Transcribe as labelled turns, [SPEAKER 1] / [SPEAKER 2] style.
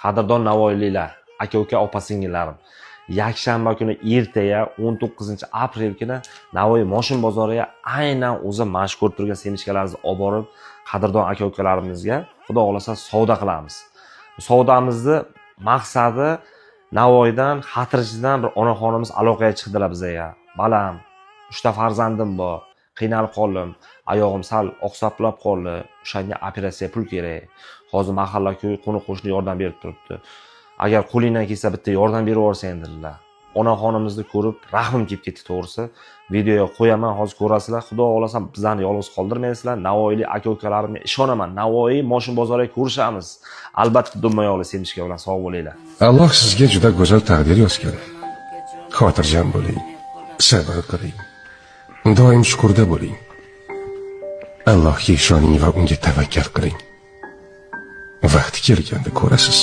[SPEAKER 1] Qadrdon navoiyliklar, aka-uka, opa-singillarim. Yakshanba kuni ertaga 19-aprel kuni Navoiy Moshin bozoriga aynan o'zi mashhur turgan semishkalarimizni olib borib, qadrdon aka-ukalarimizga Xudo xolasa savdo qilamiz. Savdomizni maqsadi Navoiydan, Xatirchidan bir onaxonimiz aloqaga chiqdilar bizga. Balam, 3 ta farzandim bor, qiynalib qoldim, oyog'im sal oqsaplab qoldi, o'shanga operatsiya pul kerak. Hozir mahalla-ko'y, qo'ni-qo'shni yordam berib turibdi. Agar qo'lingdan kelsa bitta yordam berib yuborsang dedilar. Onaxonimizni ko'rib rahmim kelib ketdi to'g'risi. Videoga qo'yaman, hozir ko'rasizlar. Xudo xolasa bizlarni yolg'iz qoldirmaysizlar. Navoiylik aka-ukalarimga ishonaman. Navoiy Moshin bozoriga ko'rishamiz. Albatta dummayoqli semishka bilan sog' bo'linglar.
[SPEAKER 2] Alloh sizga juda go'zal taqdir yozgan. Xotirjam bo'ling, sabr qiling. Doim shukurda bo'ling. Allohga ishoning va unga tavakkal qiling. Vaqti kelganda ko'rasiz.